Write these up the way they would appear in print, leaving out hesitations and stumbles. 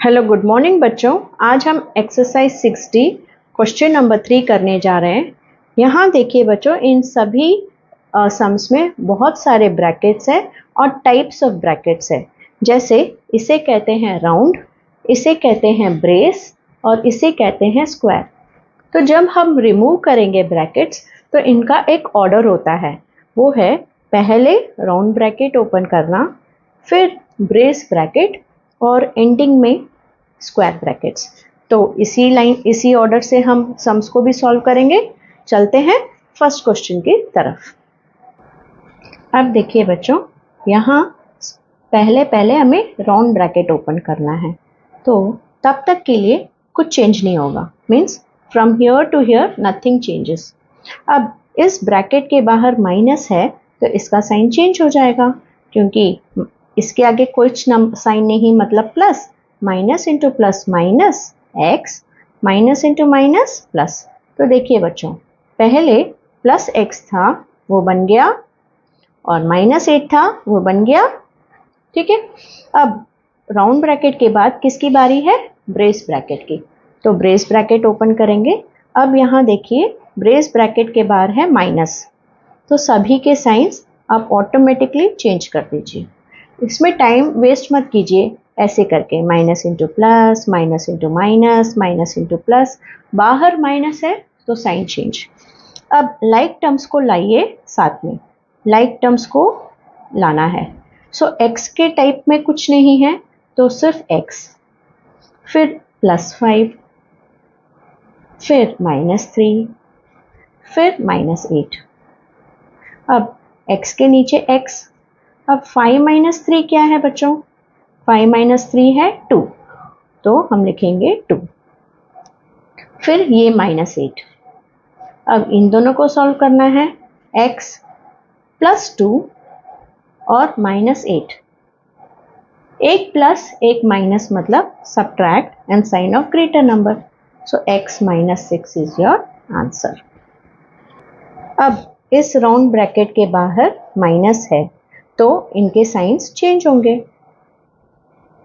Hello good morning बच्चों। आज हम एक्सरसाइज 60 क्वेश्चन नंबर 3 करने जा रहे हैं। यहाँ देखिए बच्चों, इन सभी सम्स में बहुत सारे ब्रैकेट्स हैं और टाइप्स ऑफ ब्रैकेट्स है। जैसे इसे कहते हैं राउंड, इसे कहते हैं ब्रेस और इसे कहते हैं स्क्वायर। तो जब हम रिमूव करेंगे ब्रैकेट्स तो इनका एक ऑर्डर होता है, वो है पहले राउंड ब्रैकेट ओपन करना, फिर ब्रेस ब्रैकेट और एंडिंग में स्क्वायर ब्रैकेट्स। तो इसी ऑर्डर से हम सम्स को भी सॉल्व करेंगे। चलते हैं फर्स्ट क्वेश्चन की तरफ। अब देखिए बच्चों, यहाँ पहले हमें राउंड ब्रैकेट ओपन करना है, तो तब तक के लिए कुछ चेंज नहीं होगा, means from here to here nothing changes. अब इस ब्रैकेट के बाहर माइनस है तो इसका साइन चेंज हो जाएगा, क्योंकि इसके आगे कुछ साइन नहीं, मतलब plus. Minus into plus minus x, minus into minus plus. तो देखिए बच्चों, पहले प्लस एक्स था वो बन गया और माइनस 8 था वो बन गया। ठीक है, अब राउंड ब्रैकेट के बाद किसकी बारी है? ब्रेस ब्रैकेट की। तो ब्रेस ब्रैकेट ओपन करेंगे। अब यहाँ देखिए, ब्रेस ब्रैकेट के बाहर है माइनस, तो सभी के साइंस आप ऑटोमेटिकली चेंज कर दीजिए। इसमें टाइम वेस्ट मत कीजिए, ऐसे करके minus into plus, minus into minus, minus into plus. बाहर माइनस है तो साइन चेंज। अब लाइक टर्म्स को लाइए साथ में, लाइक टर्म्स को लाना है। सो एक्स के टाइप में कुछ नहीं है तो सिर्फ एक्स, फिर +5, फिर -3, फिर -8। अब x के नीचे x। अब 5 - 3 क्या है बच्चों? 5 - 3 है 2, तो हम लिखेंगे 2। फिर ये -8। अब इन दोनों को सॉल्व करना है। x +2 और -8, एक प्लस एक माइनस मतलब subtract and sign of greater number. So x -6 is your answer. अब इस राउंड ब्रैकेट के बाहर माइनस है तो इनके साइंस चेंज होंगे,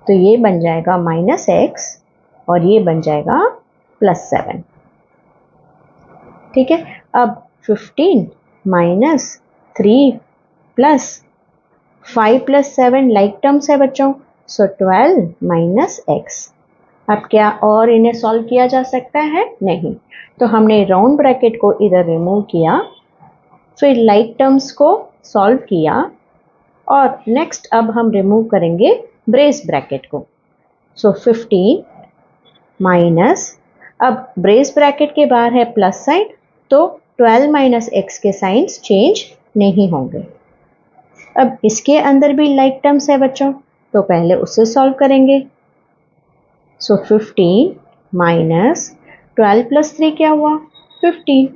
तो ये बन जाएगा -x और ये बन जाएगा +7। ठीक है, अब 15 - 3 + 5 + 7 लाइक टर्म्स है बच्चों, सो 12 - x। अब क्या और इन्हें सॉल्व किया जा सकता है? नहीं। तो हमने राउंड ब्रैकेट को इधर रिमूव किया, फिर लाइक टर्म्स को सॉल्व किया और नेक्स्ट अब हम रिमूव करेंगे ब्रेस ब्रैकेट को। सो 15 माइनस, अब ब्रेस ब्रैकेट के बाहर है प्लस साइन, तो 12 - x के साइंस चेंज नहीं होंगे। अब इसके अंदर भी लाइक टर्म्स है बच्चों, तो पहले उससे सॉल्व करेंगे। सो 15 माइनस 12 + 3 क्या हुआ? 15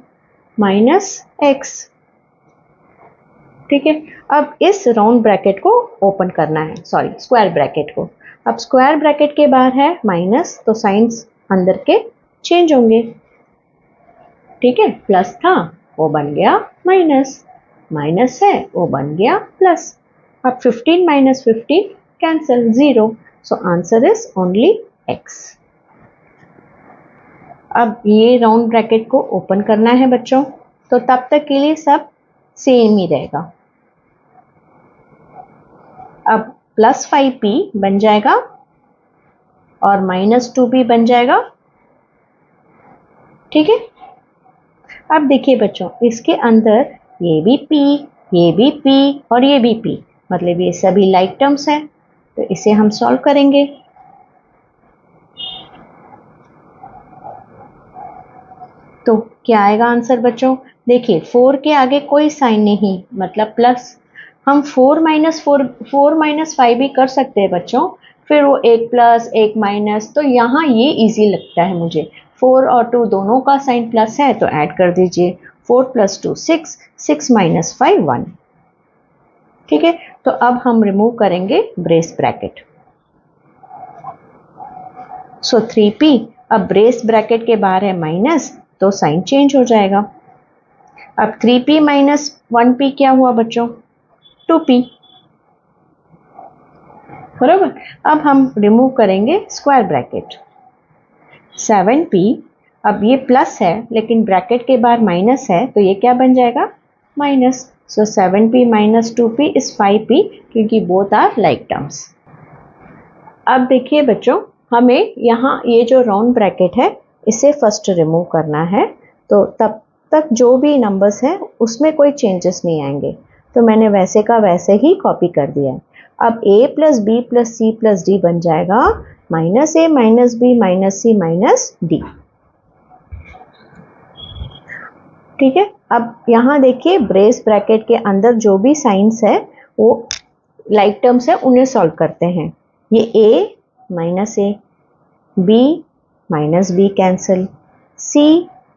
माइनस x। ठीक है, अब इस राउंड ब्रैकेट को ओपन करना है, सॉरी स्क्वायर ब्रैकेट को। अब स्क्वायर ब्रैकेट के बाहर है माइनस, तो साइंस अंदर के चेंज होंगे। ठीक है, प्लस था वो बन गया माइनस, माइनस है वो बन गया प्लस। अब 15 - 15 cancel, 0। So answer is only x। अब ये राउंड ब्रैकेट को ओपन करना है बच्चों, तो तब तक के लिए सब सेम ही रहेगा। अब +5p बन जाएगा और -2p बन जाएगा। ठीक है, अब देखिए बच्चों, इसके अंदर ये भी p, ये भी p और ये भी p, मतलब ये सभी लाइक टर्म्स हैं, तो इसे हम सॉल्व करेंगे। तो क्या आएगा आंसर बच्चों? देखिए 4 के आगे कोई साइन नहीं, मतलब प्लस। हम 4 - 5 भी कर सकते हैं बच्चों, फिर वो एक प्लस एक माइनस, तो यहाँ ये इजी लगता है मुझे। 4 और 2 दोनों का साइन प्लस है तो ऐड कर दीजिए। 4 + 2 6, 6 - 5 1। ठीक है, तो अब हम रिमूव करेंगे ब्रेस ब्रैकेट। सो 3p, अब ब्रेस ब्रैकेट के बाहर है माइनस, तो साइन चेंज हो जाएगा। अब 3p - 1p क्या हुआ बच्चों? 2p। बराबर। अब हम रिमूव करेंगे स्क्वायर ब्रैकेट। 7p, अब ये प्लस है लेकिन ब्रैकेट के बाहर माइनस है तो ये क्या बन जाएगा, minus. So 7p minus 2p is 5p क्योंकि बोथ आर लाइक टर्म्स। अब देखिए बच्चों, हमें यहाँ ये जो राउंड ब्रैकेट है इसे फर्स्ट रिमूव करना है, तो तब तक जो भी नंबर्स हैं उसमें कोई चेंजेस नहीं आएंगे, तो मैंने वैसे का वैसे ही कॉपी कर दिया है। अब a plus B plus C plus D बन जाएगा minus A minus B minus C minus D. ठीक है। अब यहाँ देखिए ब्रेस ब्रैकेट के अंदर जो भी साइंस है वो लाइक टर्म्स है, उन्हें सॉल्व करते हैं। ये a minus A, b minus B cancel, c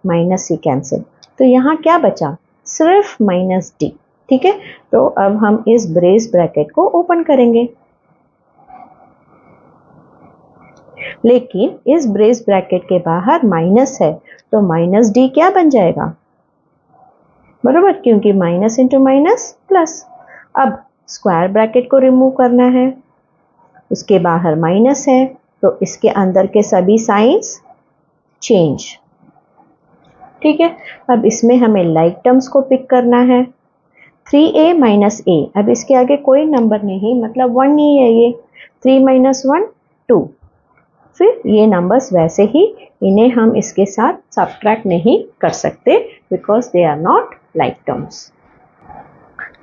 minus C cancel, तो यहाँ क्या बचा, सिर्फ माइनस डी। ठीक है, तो अब हम इस ब्रेस ब्रैकेट को ओपन करेंगे, लेकिन इस ब्रेस ब्रैकेट के बाहर माइनस है तो माइनस डी क्या बन जाएगा, बराबर, क्योंकि माइनस इंटू माइनस प्लस। अब स्क्वायर ब्रैकेट को रिमूव करना है, उसके बाहर माइनस है तो इसके अंदर के सभी साइंस चेंज। ठीक है, अब इसमें हमें लाइक टर्म्स को पिक करना है। 3a माइनस ए, अब इसके आगे कोई नंबर नहीं, मतलब 1 नहीं है ये, 3 माइनस 1 2। फिर ये नंबर्स वैसे ही, इन्हें हम इसके साथ सब्ट्रैक्ट नहीं कर सकते because they are not like terms.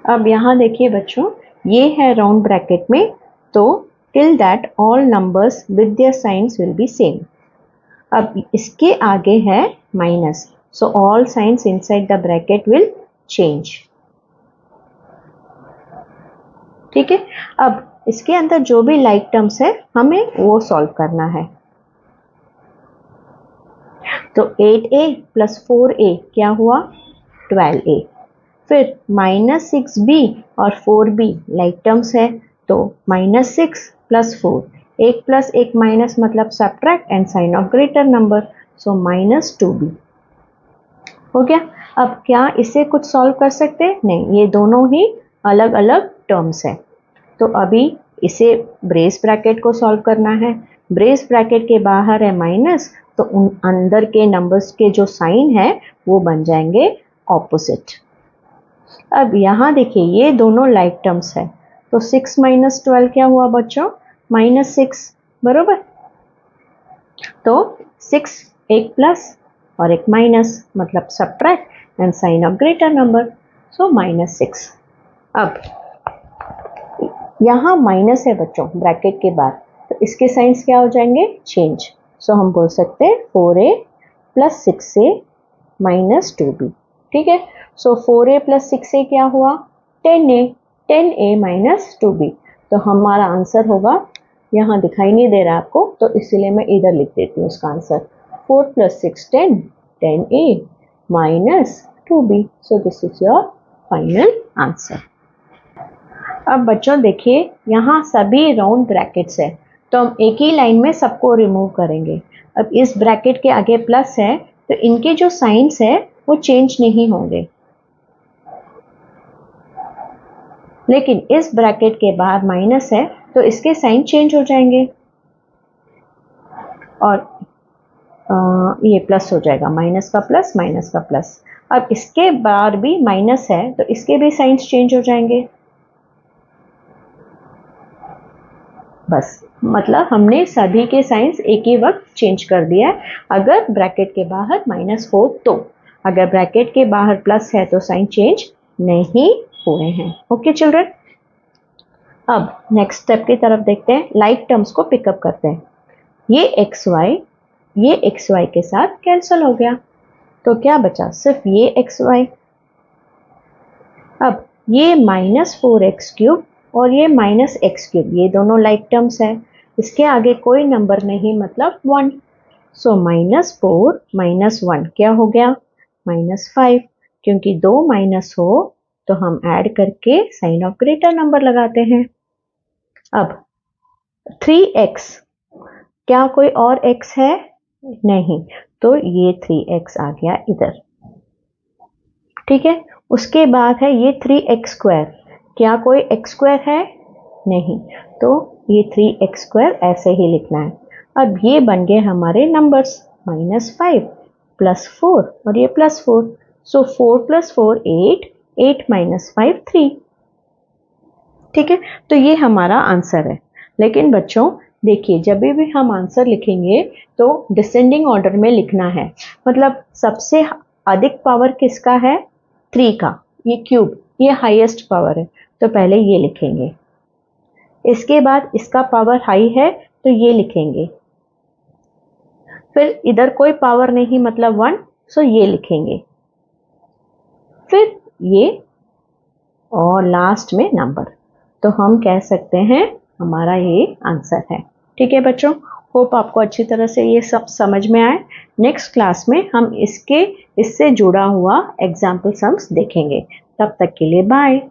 अब यहाँ देखिए बच्चों, ये है राउंड ब्रैकेट में, तो till that all numbers with their science will be same. अब इसके आगे है minus, so all science inside the bracket will change. ठीक है, अब इसके अंदर जो भी लाइक टर्म्स है हमें वो सॉल्व करना है। तो 8a प्लस 4a क्या हुआ, 12a। फिर माइनस 6b और 4b लाइक टर्म्स है, तो माइनस 6 प्लस 4, एक प्लस एक माइनस मतलब subtract and sign of greater number, so minus 2b हो गया। अब क्या इसे कुछ सॉल्व कर सकते हैं, नहीं, ये दोनों ही अलग अलग टर्म्स है। तो अभी इसे ब्रेस ब्रैकेट को सॉल्व करना है। ब्रेस ब्रैकेट के बाहर है माइनस, तो उन अंदर के नंबर्स के जो साइन है वो बन जाएंगे ऑपोजिट। अब यहाँ देखिए ये दोनों लाइक टर्म्स है, तो 6 माइनस 12 क्या हुआ बच्चों, माइनस 6, बरोबर। तो 6 एक प्लस और एक माइनस मतलब subtract and sign of greater number, so minus 6। अब यहाँ माइनस है बच्चों ब्रैकेट के बाद, तो इसके साइंस क्या हो जाएंगे, चेंज। सो हम बोल सकते हैं 4a plus 6a minus 2b। ठीक है, सो 4a प्लस 6a क्या हुआ, 10a, 10a माइनस 2b। तो हमारा आंसर होगा, यहाँ दिखाई नहीं दे रहा आपको तो इसीलिए मैं इधर लिख देती हूँ उसका answer, 4 plus 6 10, 10a minus 2b। So this is your final answer. अब बच्चों देखिए यहाँ सभी राउंड ब्रैकेट्स है, तो हम एक ही लाइन में सबको रिमूव करेंगे। अब इस ब्रैकेट के आगे प्लस है तो इनके जो साइंस है वो चेंज नहीं होंगे, लेकिन इस ब्रैकेट के बाहर माइनस है तो इसके साइन चेंज हो जाएंगे और ये प्लस हो जाएगा, माइनस का प्लस माइनस का प्लस। अब इसके बाहर भी माइनस है तो इसके भी साइंस चेंज हो जाएंगे। बस मतलब हमने सभी के साइंस एक ही वक्त चेंज कर दिया है, अगर ब्रैकेट के बाहर माइनस हो तो। अगर ब्रैकेट के बाहर प्लस है तो साइन चेंज नहीं हुए हैं। ओके चिल्ड्रन, अब नेक्स्ट स्टेप की तरफ देखते हैं, लाइक टर्म्स को पिकअप करते हैं। ये एक्स वाई के साथ कैंसिल हो गया, तो क्या बचा, सिर्फ ये एक्स वाई। अब ये माइनस 4x क्यूब और ये माइनस एक्स क्यूब, ये दोनों लाइक टर्म्स है, इसके आगे कोई नंबर नहीं मतलब 1। सो माइनस 4 माइनस 1 क्या हो गया, माइनस 5, क्योंकि दो माइनस हो तो हम ऐड करके साइन ऑफ ग्रेटर नंबर लगाते हैं। अब 3x, क्या कोई और x है, नहीं, तो ये 3x आ गया इधर। ठीक है, उसके बाद है ये 3x स्क्वायर, क्या कोई x स्क्वायर है, नहीं, तो ये 3x² ऐसे ही लिखना है। अब ये बन गए हमारे नंबर्स, -5 +4 और ये +4। सो 4 + 4 8, 8 - 5 3। ठीक है, तो ये हमारा आंसर है। लेकिन बच्चों देखिए, जब भी हम आंसर लिखेंगे तो डिसेंडिंग ऑर्डर में लिखना है। मतलब सबसे अधिक पावर किसका है? 3 का। ये क्यूब, ये हाईएस्ट पावर है, तो पहले ये लिखेंगे। इसके बाद इसका पावर हाई है तो ये लिखेंगे। फिर इधर कोई पावर नहीं, मतलब 1, सो ये लिखेंगे। फिर ये और लास्ट में नंबर। तो हम कह सकते हैं हमारा ये आंसर है। ठीक है बच्चों, होप आपको अच्छी तरह से ये सब समझ में आए। नेक्स्ट क्लास में हम इससे जुड़ा हुआ एग्जाम्पल सम्स देखेंगे। तब तक के लिए बाय।